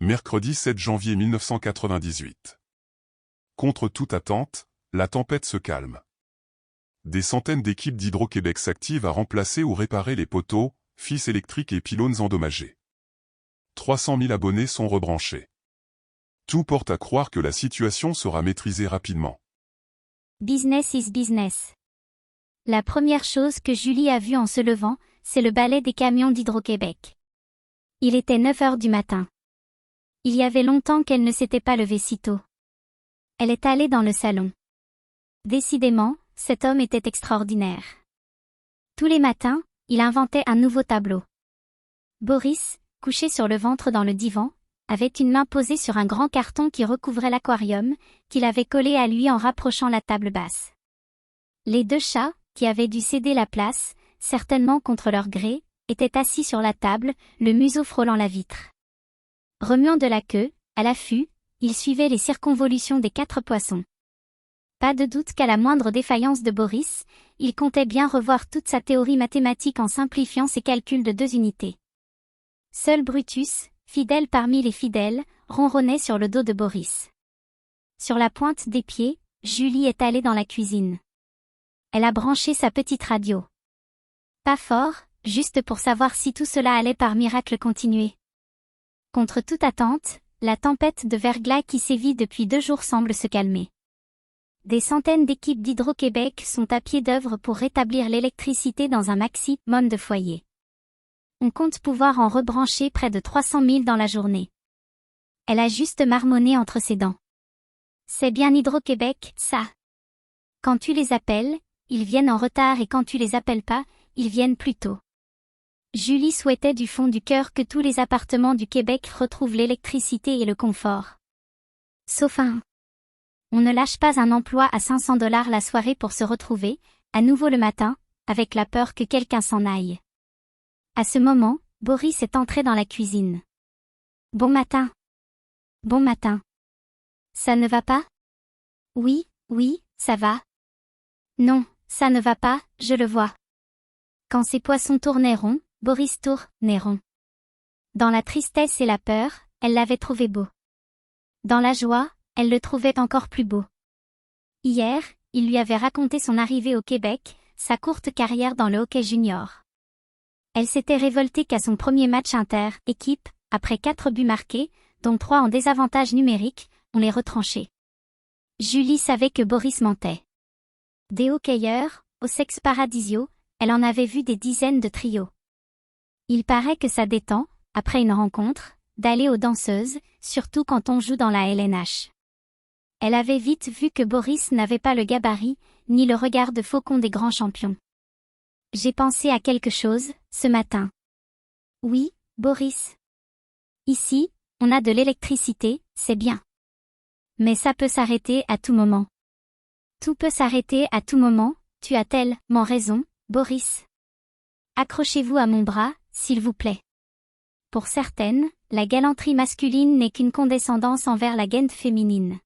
Mercredi 7 janvier 1998. Contre toute attente, la tempête se calme. Des centaines d'équipes d'Hydro-Québec s'activent à remplacer ou réparer les poteaux, fils électriques et pylônes endommagés. 300 000 abonnés sont rebranchés. Tout porte à croire que la situation sera maîtrisée rapidement. Business is business. La première chose que Julie a vue en se levant, c'est le balai des camions d'Hydro-Québec. Il était 9 heures du matin. Il y avait longtemps qu'elle ne s'était pas levée si tôt. Elle est allée dans le salon. Décidément, cet homme était extraordinaire. Tous les matins, il inventait un nouveau tableau. Boris, couché sur le ventre dans le divan, avait une main posée sur un grand carton qui recouvrait l'aquarium, qu'il avait collé à lui en rapprochant la table basse. Les deux chats, qui avaient dû céder la place, certainement contre leur gré, étaient assis sur la table, le museau frôlant la vitre. Remuant de la queue, à l'affût, ils suivaient les circonvolutions des 4 poissons. Pas de doute qu'à la moindre défaillance de Boris, il comptait bien revoir toute sa théorie mathématique en simplifiant ses calculs de 2 unités. Seul Brutus, fidèle parmi les fidèles, ronronnait sur le dos de Boris. Sur la pointe des pieds, Julie est allée dans la cuisine. Elle a branché sa petite radio. Pas fort, juste pour savoir si tout cela allait par miracle continuer. Contre toute attente, la tempête de verglas qui sévit depuis 2 jours semble se calmer. Des centaines d'équipes d'Hydro-Québec sont à pied d'œuvre pour rétablir l'électricité dans un maximum de foyers. On compte pouvoir en rebrancher près de 300 000 dans la journée. Elle a juste marmonné entre ses dents. C'est bien Hydro-Québec, ça. Quand tu les appelles, ils viennent en retard et quand tu les appelles pas, ils viennent plus tôt. Julie souhaitait du fond du cœur que tous les appartements du Québec retrouvent l'électricité et le confort. Sauf un. On ne lâche pas un emploi à 500 $ la soirée pour se retrouver, à nouveau le matin, avec la peur que quelqu'un s'en aille. À ce moment, Boris est entré dans la cuisine. Bon matin. Bon matin. Ça ne va pas? Oui, ça va. Non, ça ne va pas, je le vois. Quand ces poissons tournaient rond, Boris tournait rond. Dans la tristesse et la peur, elle l'avait trouvé beau. Dans la joie, elle le trouvait encore plus beau. Hier, il lui avait raconté son arrivée au Québec, sa courte carrière dans le hockey junior. Elle s'était révoltée qu'à son premier match inter-équipe, après 4 buts marqués, dont 3 en désavantage numérique, on les retranchait. Julie savait que Boris mentait. Des hockeyeurs, au sexe paradisio, elle en avait vu des dizaines de trios. Il paraît que ça détend, après une rencontre, d'aller aux danseuses, surtout quand on joue dans la LNH. Elle avait vite vu que Boris n'avait pas le gabarit, ni le regard de faucon des grands champions. J'ai pensé à quelque chose, ce matin. Oui, Boris. Ici, on a de l'électricité, c'est bien. Mais ça peut s'arrêter à tout moment. Tout peut s'arrêter à tout moment, tu as tellement raison, Boris. Accrochez-vous à mon bras, s'il vous plaît. Pour certaines, la galanterie masculine n'est qu'une condescendance envers la gaine féminine.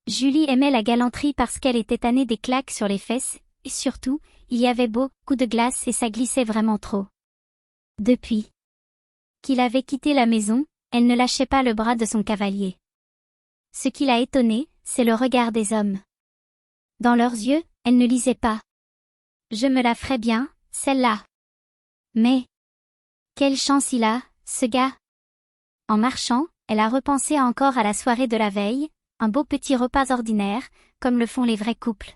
Julie aimait la galanterie parce qu'elle était tannée des claques sur les fesses, et surtout, il y avait beaucoup de glace et ça glissait vraiment trop. Depuis qu'il avait quitté la maison, elle ne lâchait pas le bras de son cavalier. Ce qui l'a étonnée, c'est le regard des hommes. Dans leurs yeux, elle ne lisait pas. Je me la ferais bien, celle-là. Mais quelle chance il a, ce gars. En marchant, elle a repensé encore à la soirée de la veille, un beau petit repas ordinaire, comme le font les vrais couples.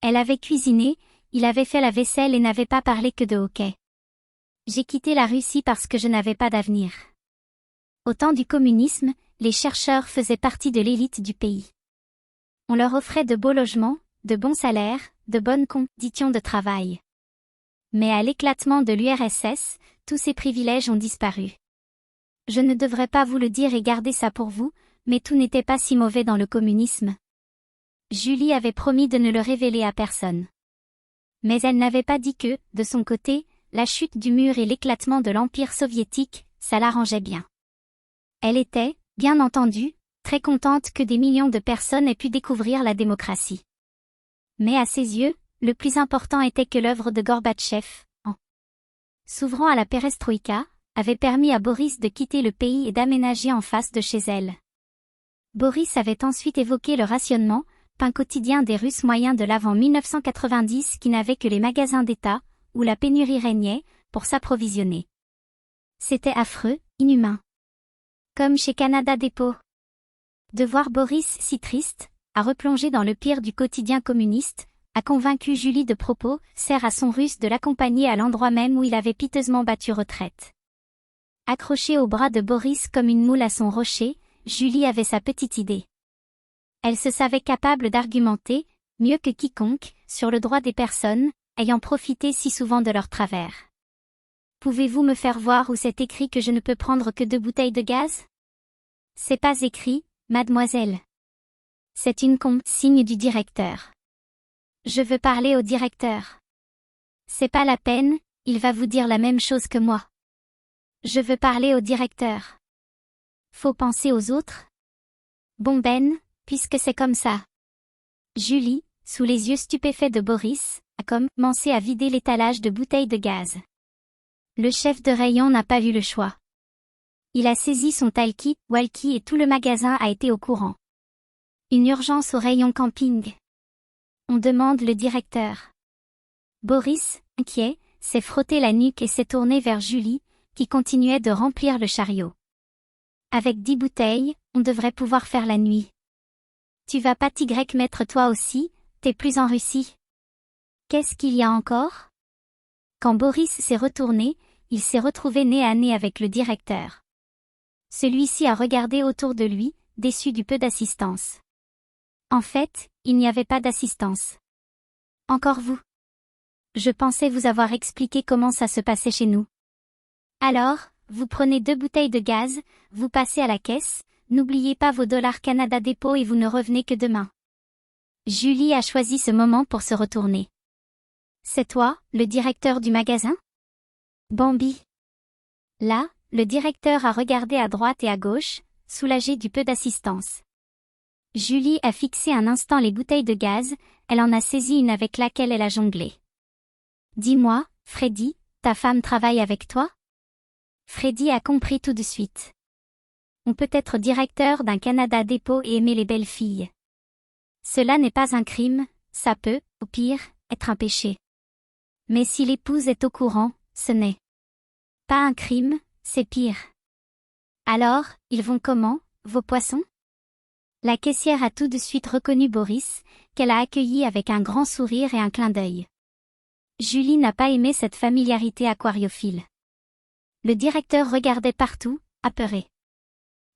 Elle avait cuisiné, il avait fait la vaisselle et n'avait pas parlé que de hockey. J'ai quitté la Russie parce que je n'avais pas d'avenir. Au temps du communisme, les chercheurs faisaient partie de l'élite du pays. On leur offrait de beaux logements, de bons salaires, de bonnes conditions de travail. Mais à l'éclatement de l'URSS, tous ces privilèges ont disparu. Je ne devrais pas vous le dire et garder ça pour vous, mais tout n'était pas si mauvais dans le communisme. Julie avait promis de ne le révéler à personne. Mais elle n'avait pas dit que, de son côté, la chute du mur et l'éclatement de l'Empire soviétique, ça l'arrangeait bien. Elle était, bien entendu, très contente que des millions de personnes aient pu découvrir la démocratie. Mais à ses yeux, le plus important était que l'œuvre de Gorbatchev, en s'ouvrant à la perestroïka, avait permis à Boris de quitter le pays et d'aménager en face de chez elle. Boris avait ensuite évoqué le rationnement, pain quotidien des Russes moyens de l'avant 1990 qui n'avaient que les magasins d'État, où la pénurie régnait, pour s'approvisionner. C'était affreux, inhumain. Comme chez Canada Dépôt. De voir Boris si triste, à replonger dans le pire du quotidien communiste, a convaincu Julie de propos, sert à son Russe de l'accompagner à l'endroit même où il avait piteusement battu retraite. Accrochée au bras de Boris comme une moule à son rocher, Julie avait sa petite idée. Elle se savait capable d'argumenter, mieux que quiconque, sur le droit des personnes, ayant profité si souvent de leur travers. Pouvez-vous me faire voir où c'est écrit que je ne peux prendre que 2 bouteilles de gaz? C'est pas écrit, mademoiselle. C'est une consigne du directeur. Je veux parler au directeur. C'est pas la peine, il va vous dire la même chose que moi. Je veux parler au directeur. Faut penser aux autres? Bon Ben, puisque c'est comme ça. Julie, sous les yeux stupéfaits de Boris, a commencé à vider l'étalage de bouteilles de gaz. Le chef de rayon n'a pas eu le choix. Il a saisi son talkie-walkie et tout le magasin a été au courant. Une urgence au rayon camping. On demande le directeur. Boris, inquiet, s'est frotté la nuque et s'est tourné vers Julie, qui continuait de remplir le chariot. Avec 10 bouteilles, on devrait pouvoir faire la nuit. Tu vas pas mettre toi aussi, t'es plus en Russie. Qu'est-ce qu'il y a encore? Quand Boris s'est retourné, il s'est retrouvé nez à nez avec le directeur. Celui-ci a regardé autour de lui, déçu du peu d'assistance. En fait, il n'y avait pas d'assistance. Encore vous. Je pensais vous avoir expliqué comment ça se passait chez nous. Alors, vous prenez 2 bouteilles de gaz, vous passez à la caisse, n'oubliez pas vos dollars Canada Dépôt et vous ne revenez que demain. Julie a choisi ce moment pour se retourner. C'est toi, le directeur du magasin? Bambi. Là, le directeur a regardé à droite et à gauche, soulagé du peu d'assistance. Julie a fixé un instant les bouteilles de gaz, elle en a saisi une avec laquelle elle a jonglé. Dis-moi, Freddy, ta femme travaille avec toi? Freddy a compris tout de suite. On peut être directeur d'un Canada Dépôt et aimer les belles filles. Cela n'est pas un crime, ça peut, au pire, être un péché. Mais si l'épouse est au courant, ce n'est pas un crime, c'est pire. Alors, ils vont comment, vos poissons? La caissière a tout de suite reconnu Boris, qu'elle a accueilli avec un grand sourire et un clin d'œil. Julie n'a pas aimé cette familiarité aquariophile. Le directeur regardait partout, apeuré.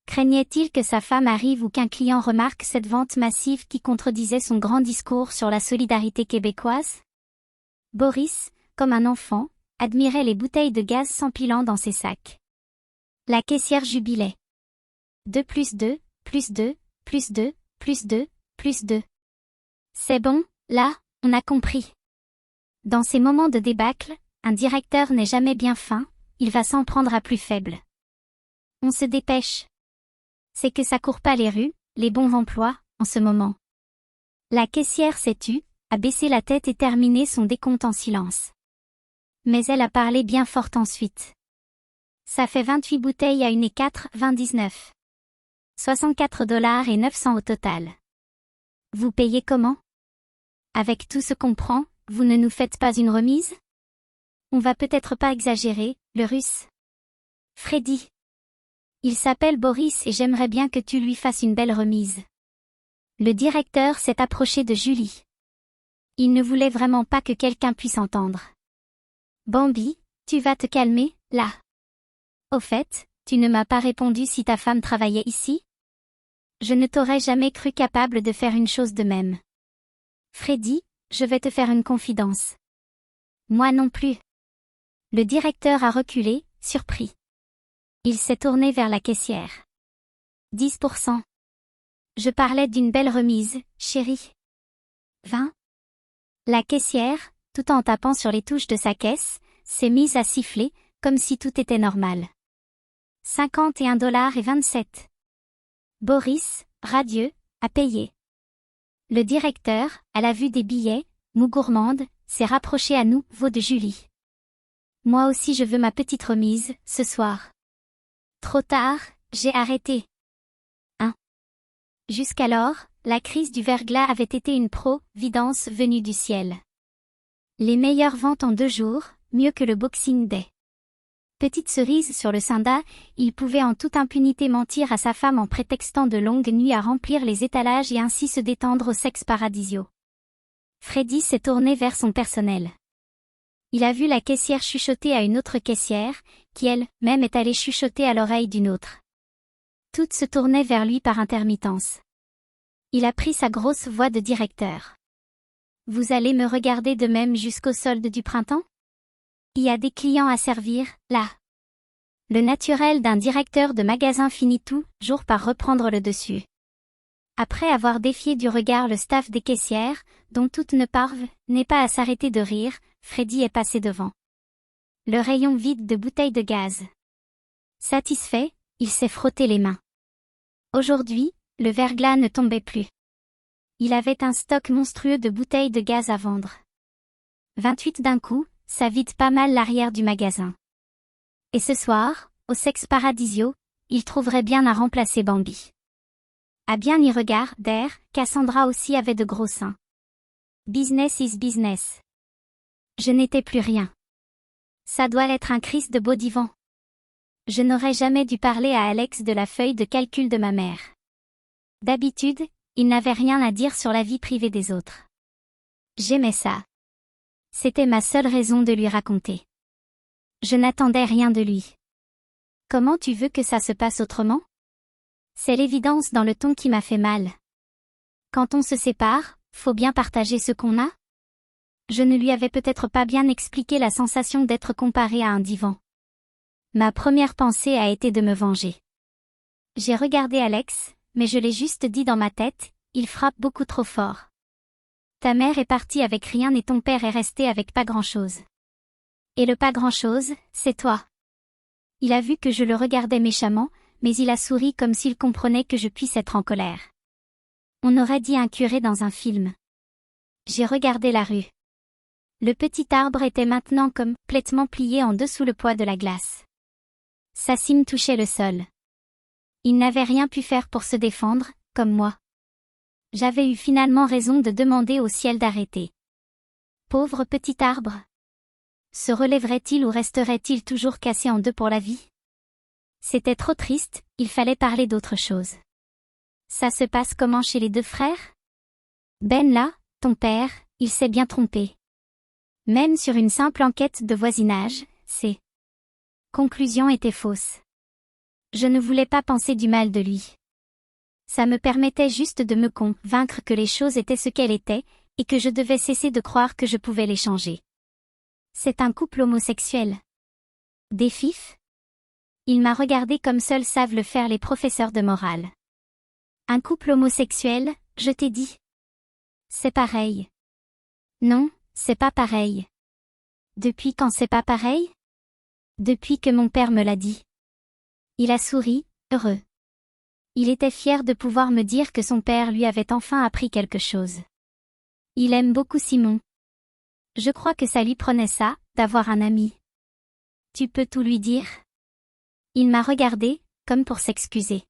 Craignait-il que sa femme arrive ou qu'un client remarque cette vente massive qui contredisait son grand discours sur la solidarité québécoise? Boris, comme un enfant, admirait les bouteilles de gaz s'empilant dans ses sacs. La caissière jubilait. 2 plus 2, plus 2, plus 2, plus 2, plus 2. C'est bon, là, on a compris. Dans ces moments de débâcle, un directeur n'est jamais bien fin, il va s'en prendre à plus faible. On se dépêche. C'est que ça court pas les rues, les bons emplois, en ce moment. La caissière s'est tue, a baissé la tête et terminé son décompte en silence. Mais elle a parlé bien fort ensuite. Ça fait 28 bouteilles à 1,99 $. 64,9 $ au total. Vous payez comment? Avec tout ce qu'on prend, vous ne nous faites pas une remise? On va peut-être pas exagérer, le Russe. Freddy. Il s'appelle Boris et j'aimerais bien que tu lui fasses une belle remise. Le directeur s'est approché de Julie. Il ne voulait vraiment pas que quelqu'un puisse entendre. Bambi, tu vas te calmer, là. Au fait, tu ne m'as pas répondu si ta femme travaillait ici? Je ne t'aurais jamais cru capable de faire une chose de même. Freddy, je vais te faire une confidence. Moi non plus. Le directeur a reculé, surpris. Il s'est tourné vers la caissière. 10%. Je parlais d'une belle remise, chérie. 20. La caissière, tout en tapant sur les touches de sa caisse, s'est mise à siffler, comme si tout était normal. 51,27 $. Boris, radieux, a payé. Le directeur, à la vue des billets, moue gourmande, s'est rapproché à nouveau de Julie. Moi aussi je veux ma petite remise, ce soir. Trop tard, j'ai arrêté. Jusqu'alors, la crise du verglas avait été une providence venue du ciel. Les meilleures ventes en 2 jours, mieux que le Boxing Day. Petite cerise sur le Sunday, il pouvait en toute impunité mentir à sa femme en prétextant de longues nuits à remplir les étalages et ainsi se détendre au sexe paradisio. Freddy s'est tourné vers son personnel. Il a vu la caissière chuchoter à une autre caissière, qui elle-même est allée chuchoter à l'oreille d'une autre. Toutes se tournaient vers lui par intermittence. Il a pris sa grosse voix de directeur. Vous allez me regarder de même jusqu'au solde du printemps? Il y a des clients à servir, là. Le naturel d'un directeur de magasin finit toujours par reprendre le dessus. Après avoir défié du regard le staff des caissières, dont toutes ne parvenaient pas à s'arrêter de rire, Freddy est passé devant. Le rayon vide de bouteilles de gaz. Satisfait, il s'est frotté les mains. Aujourd'hui, le verglas ne tombait plus. Il avait un stock monstrueux de bouteilles de gaz à vendre. 28 d'un coup, ça vide pas mal l'arrière du magasin. Et ce soir, au sexe paradisio, il trouverait bien à remplacer Bambi. À bien y regarder, Cassandra aussi avait de gros seins. Business is business. Je n'étais plus rien. Ça doit être un Christ de beau divan. Je n'aurais jamais dû parler à Alex de la feuille de calcul de ma mère. D'habitude, il n'avait rien à dire sur la vie privée des autres. J'aimais ça. C'était ma seule raison de lui raconter. Je n'attendais rien de lui. Comment tu veux que ça se passe autrement? C'est l'évidence dans le ton qui m'a fait mal. Quand on se sépare, faut bien partager ce qu'on a? Je ne lui avais peut-être pas bien expliqué la sensation d'être comparé à un divan. Ma première pensée a été de me venger. J'ai regardé Alex, mais je l'ai juste dit dans ma tête, il frappe beaucoup trop fort. Ta mère est partie avec rien et ton père est resté avec pas grand-chose. Et le pas grand-chose, c'est toi. Il a vu que je le regardais méchamment, mais il a souri comme s'il comprenait que je puisse être en colère. On aurait dit un curé dans un film. J'ai regardé la rue. Le petit arbre était maintenant complètement plié en deux sous le poids de la glace. Sa cime touchait le sol. Il n'avait rien pu faire pour se défendre, comme moi. J'avais eu finalement raison de demander au ciel d'arrêter. Pauvre petit arbre. Se relèverait-il ou resterait-il toujours cassé en deux pour la vie? C'était trop triste, il fallait parler d'autre chose. Ça se passe comment chez les 2 frères? Ben là, ton père, il s'est bien trompé. Même sur une simple enquête de voisinage, ses conclusions étaient fausses. Je ne voulais pas penser du mal de lui. Ça me permettait juste de me convaincre que les choses étaient ce qu'elles étaient, et que je devais cesser de croire que je pouvais les changer. C'est un couple homosexuel. Des fifs? Il m'a regardé comme seuls savent le faire les professeurs de morale. Un couple homosexuel, je t'ai dit. C'est pareil. Non, c'est pas pareil. Depuis quand c'est pas pareil? Depuis que mon père me l'a dit. Il a souri, heureux. Il était fier de pouvoir me dire que son père lui avait enfin appris quelque chose. Il aime beaucoup Simon. Je crois que ça lui prenait ça, d'avoir un ami. Tu peux tout lui dire? Il m'a regardé, comme pour s'excuser.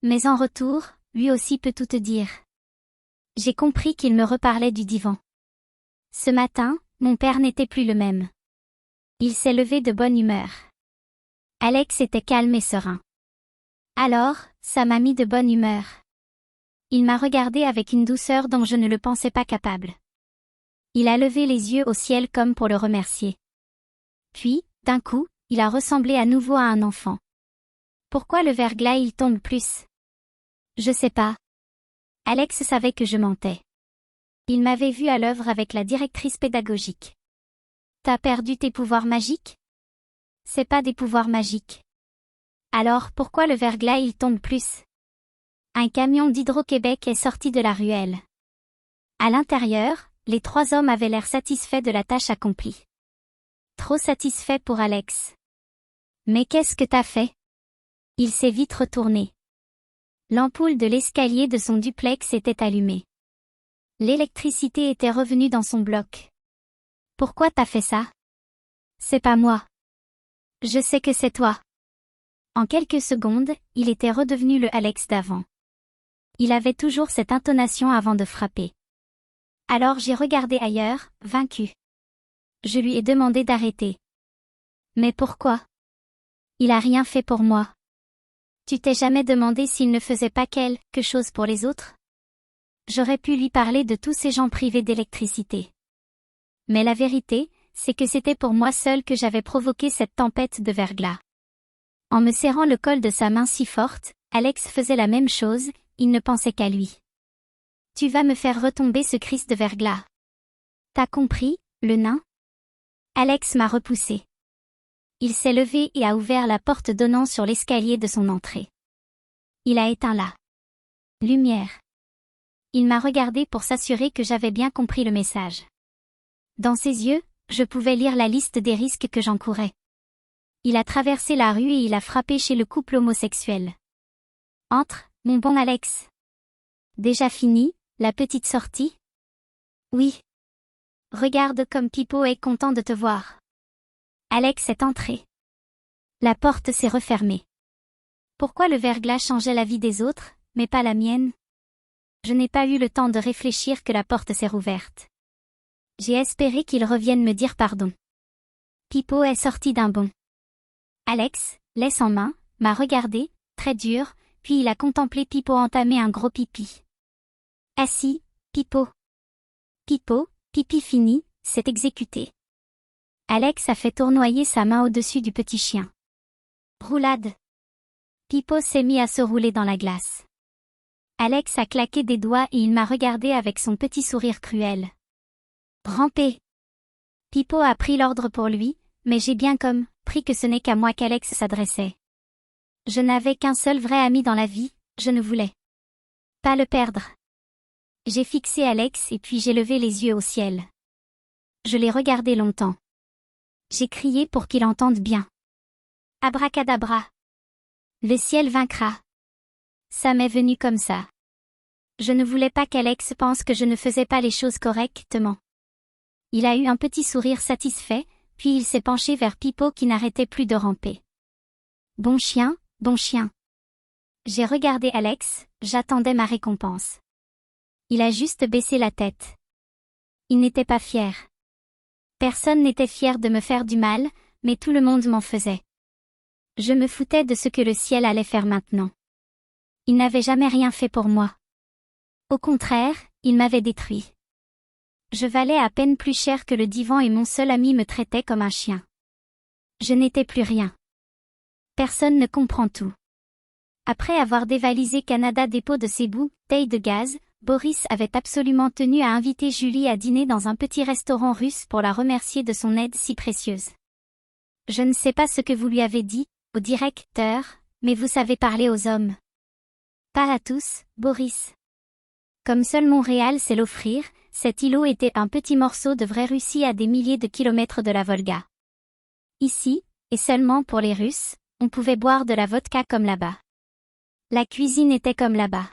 Mais en retour, lui aussi peut tout te dire. J'ai compris qu'il me reparlait du divan. Ce matin, mon père n'était plus le même. Il s'est levé de bonne humeur. Alex était calme et serein. Alors, ça m'a mis de bonne humeur. Il m'a regardé avec une douceur dont je ne le pensais pas capable. Il a levé les yeux au ciel comme pour le remercier. Puis, d'un coup, il a ressemblé à nouveau à un enfant. Pourquoi le verglas il tombe plus? Je sais pas. Alex savait que je mentais. Il m'avait vu à l'œuvre avec la directrice pédagogique. T'as perdu tes pouvoirs magiques? C'est pas des pouvoirs magiques. Alors pourquoi le verglas il tombe plus? Un camion d'Hydro-Québec est sorti de la ruelle. À l'intérieur, les 3 hommes avaient l'air satisfaits de la tâche accomplie. Trop satisfaits pour Alex. Mais qu'est-ce que t'as fait? Il s'est vite retourné. L'ampoule de l'escalier de son duplex était allumée. L'électricité était revenue dans son bloc. Pourquoi t'as fait ça? C'est pas moi. Je sais que c'est toi. En quelques secondes, il était redevenu le Alex d'avant. Il avait toujours cette intonation avant de frapper. Alors j'ai regardé ailleurs, vaincu. Je lui ai demandé d'arrêter. Mais pourquoi? Il a rien fait pour moi. Tu t'es jamais demandé s'il ne faisait pas quelque chose pour les autres? J'aurais pu lui parler de tous ces gens privés d'électricité. Mais la vérité, c'est que c'était pour moi seul que j'avais provoqué cette tempête de verglas. En me serrant le col de sa main si forte, Alex faisait la même chose, il ne pensait qu'à lui. Tu vas me faire retomber ce Christ de verglas. T'as compris, le nain? Alex m'a repoussé. Il s'est levé et a ouvert la porte donnant sur l'escalier de son entrée. Il a éteint la lumière. Il m'a regardé pour s'assurer que j'avais bien compris le message. Dans ses yeux, je pouvais lire la liste des risques que j'encourais. Il a traversé la rue et il a frappé chez le couple homosexuel. Entre, mon bon Alex. Déjà fini, la petite sortie? Oui. Regarde comme Pipo est content de te voir. Alex est entré. La porte s'est refermée. Pourquoi le verglas changeait la vie des autres, mais pas la mienne? Je n'ai pas eu le temps de réfléchir que la porte s'est rouverte. J'ai espéré qu'il revienne me dire pardon. Pipo est sorti d'un bond. Alex, laisse en main, m'a regardé, très dur, puis il a contemplé Pipo entamer un gros pipi. Assis, Pipo. Pipo, pipi fini, s'est exécuté. Alex a fait tournoyer sa main au-dessus du petit chien. Roulade. Pipo s'est mis à se rouler dans la glace. Alex a claqué des doigts et il m'a regardé avec son petit sourire cruel. Rampé. Pipo a pris l'ordre pour lui, mais j'ai bien compris que ce n'est qu'à moi qu'Alex s'adressait. Je n'avais qu'un seul vrai ami dans la vie, je ne voulais pas le perdre. J'ai fixé Alex et puis j'ai levé les yeux au ciel. Je l'ai regardé longtemps. J'ai crié pour qu'il entende bien. Abracadabra. Le ciel vaincra. Ça m'est venu comme ça. Je ne voulais pas qu'Alex pense que je ne faisais pas les choses correctement. Il a eu un petit sourire satisfait, puis il s'est penché vers Pipo qui n'arrêtait plus de ramper. Bon chien, bon chien. J'ai regardé Alex, j'attendais ma récompense. Il a juste baissé la tête. Il n'était pas fier. Personne n'était fier de me faire du mal, mais tout le monde m'en faisait. Je me foutais de ce que le ciel allait faire maintenant. Il n'avait jamais rien fait pour moi. Au contraire, il m'avait détruit. Je valais à peine plus cher que le divan et mon seul ami me traitait comme un chien. Je n'étais plus rien. Personne ne comprend tout. Après avoir dévalisé Canada dépôt de ses bouteilles de gaz, Boris avait absolument tenu à inviter Julie à dîner dans un petit restaurant russe pour la remercier de son aide si précieuse. Je ne sais pas ce que vous lui avez dit, au directeur, mais vous savez parler aux hommes. Pas à tous, Boris. Comme seul Montréal sait l'offrir, cet îlot était un petit morceau de vraie Russie à des milliers de kilomètres de la Volga. Ici, et seulement pour les Russes, on pouvait boire de la vodka comme là-bas. La cuisine était comme là-bas.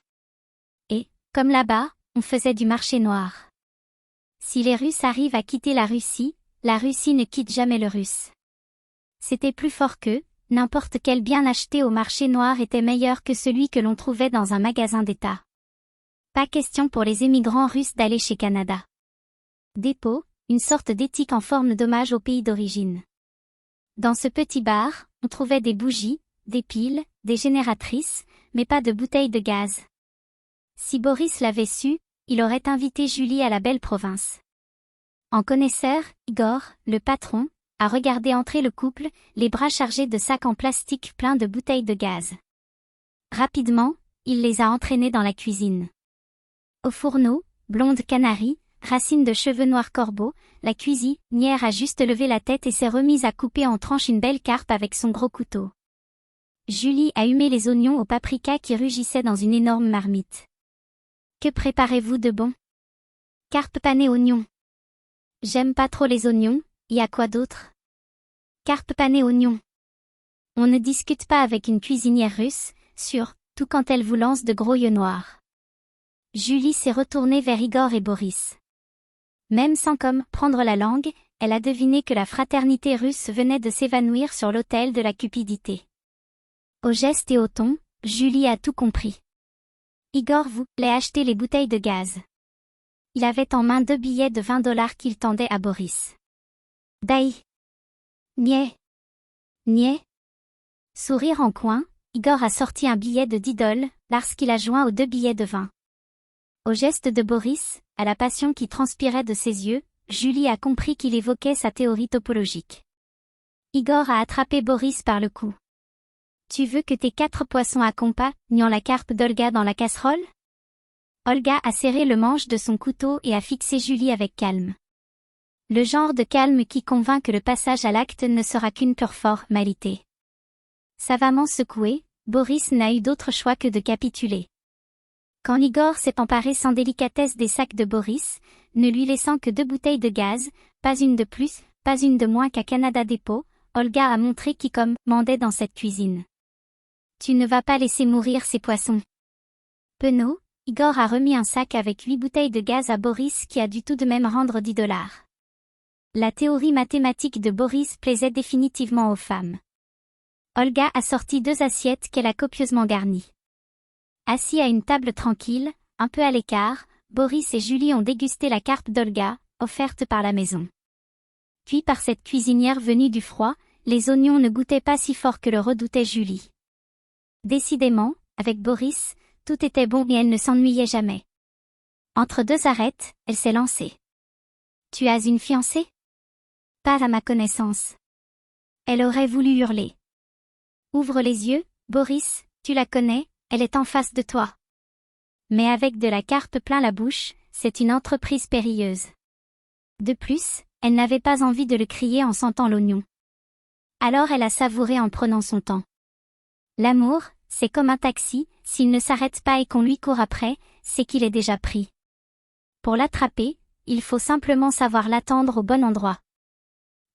Et, comme là-bas, on faisait du marché noir. Si les Russes arrivent à quitter la Russie ne quitte jamais le Russe. C'était plus fort qu'eux, n'importe quel bien acheté au marché noir était meilleur que celui que l'on trouvait dans un magasin d'État. Pas question pour les émigrants russes d'aller chez Canada. Dépôt, une sorte d'éthique en forme d'hommage au pays d'origine. Dans ce petit bar, on trouvait des bougies, des piles, des génératrices, mais pas de bouteilles de gaz. Si Boris l'avait su, il aurait invité Julie à la belle province. En connaisseur, Igor, le patron, a regardé entrer le couple, les bras chargés de sacs en plastique pleins de bouteilles de gaz. Rapidement, il les a entraînés dans la cuisine. Au fourneau, blonde canarie, racine de cheveux noirs corbeau, la cuisinière a juste levé la tête et s'est remise à couper en tranches une belle carpe avec son gros couteau. Julie a humé les oignons au paprika qui rugissaient dans une énorme marmite. Que préparez-vous de bon? Carpe panée oignon. J'aime pas trop les oignons, y a quoi d'autre? Carpe panée oignon. On ne discute pas avec une cuisinière russe, surtout quand elle vous lance de gros yeux noirs. Julie s'est retournée vers Igor et Boris. Même sans prendre la langue, elle a deviné que la fraternité russe venait de s'évanouir sur l'autel de la cupidité. Au geste et au ton, Julie a tout compris. Igor voulait acheter les bouteilles de gaz. Il avait en main 2 billets de $20 qu'il tendait à Boris. Daï. Niais. Niais. Sourire en coin, Igor a sorti un billet de $10 lorsqu'il a joint aux 2 billets de 20. Au geste de Boris, à la passion qui transpirait de ses yeux, Julie a compris qu'il évoquait sa théorie topologique. Igor a attrapé Boris par le cou. Tu veux que tes 4 poissons accompagnent la carpe d'Olga dans la casserole? Olga a serré le manche de son couteau et a fixé Julie avec calme. Le genre de calme qui convainc que le passage à l'acte ne sera qu'une pure formalité. Savamment secoué, Boris n'a eu d'autre choix que de capituler. Quand Igor s'est emparé sans délicatesse des sacs de Boris, ne lui laissant que 2 bouteilles de gaz, pas une de plus, pas une de moins qu'à Canada Dépôt, Olga a montré qui commandait dans cette cuisine. Tu ne vas pas laisser mourir ces poissons. Penaud, Igor a remis un sac avec 8 bouteilles de gaz à Boris qui a dû tout de même rendre $10. La théorie mathématique de Boris plaisait définitivement aux femmes. Olga a sorti 2 assiettes qu'elle a copieusement garnies. Assis à une table tranquille, un peu à l'écart, Boris et Julie ont dégusté la carpe d'Olga, offerte par la maison. Puis par cette cuisinière venue du froid, les oignons ne goûtaient pas si fort que le redoutait Julie. Décidément, avec Boris, tout était bon et elle ne s'ennuyait jamais. Entre 2 arêtes, elle s'est lancée. Tu as une fiancée? Pas à ma connaissance. Elle aurait voulu hurler. Ouvre les yeux, Boris, tu la connais, elle est en face de toi. Mais avec de la carpe plein la bouche, c'est une entreprise périlleuse. De plus, elle n'avait pas envie de le crier en sentant l'oignon. Alors elle a savouré en prenant son temps. L'amour, c'est comme un taxi, s'il ne s'arrête pas et qu'on lui court après, c'est qu'il est déjà pris. Pour l'attraper, il faut simplement savoir l'attendre au bon endroit.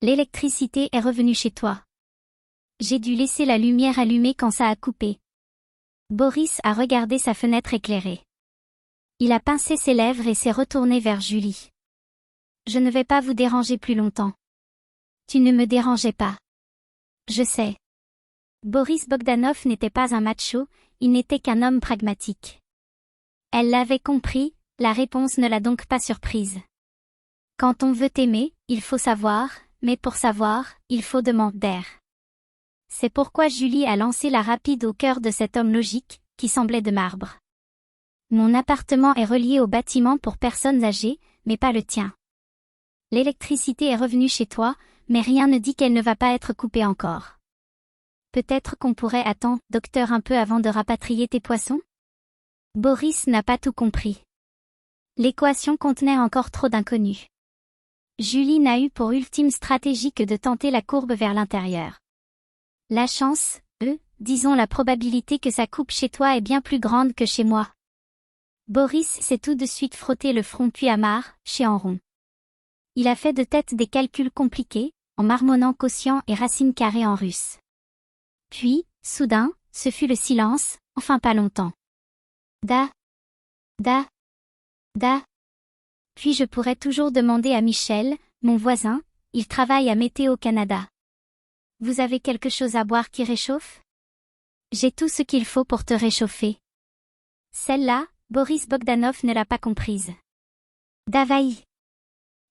L'électricité est revenue chez toi. J'ai dû laisser la lumière allumée quand ça a coupé. Boris a regardé sa fenêtre éclairée. Il a pincé ses lèvres et s'est retourné vers Julie. Je ne vais pas vous déranger plus longtemps. Tu ne me dérangeais pas. Je sais. Boris Bogdanov n'était pas un macho, il n'était qu'un homme pragmatique. Elle l'avait compris, la réponse ne l'a donc pas surprise. Quand on veut aimer, il faut savoir, mais pour savoir, il faut demander. C'est pourquoi Julie a lancé la rapide au cœur de cet homme logique, qui semblait de marbre. Mon appartement est relié au bâtiment pour personnes âgées, mais pas le tien. L'électricité est revenue chez toi, mais rien ne dit qu'elle ne va pas être coupée encore. Peut-être qu'on pourrait attendre, docteur, un peu avant de rapatrier tes poissons? Boris n'a pas tout compris. L'équation contenait encore trop d'inconnus. Julie n'a eu pour ultime stratégie que de tenter la courbe vers l'intérieur. La chance, disons la probabilité que ça coupe chez toi est bien plus grande que chez moi. Boris s'est tout de suite frotté le front puis marché en rond. Il a fait de tête des calculs compliqués, en marmonnant quotient et racine carrée en russe. Puis, soudain, ce fut le silence, enfin pas longtemps. Da. Puis je pourrais toujours demander à Michel, mon voisin, il travaille à Météo Canada. Vous avez quelque chose à boire qui réchauffe? J'ai tout ce qu'il faut pour te réchauffer. Celle-là, Boris Bogdanov ne l'a pas comprise. Davaï.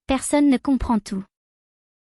Personne ne comprend tout.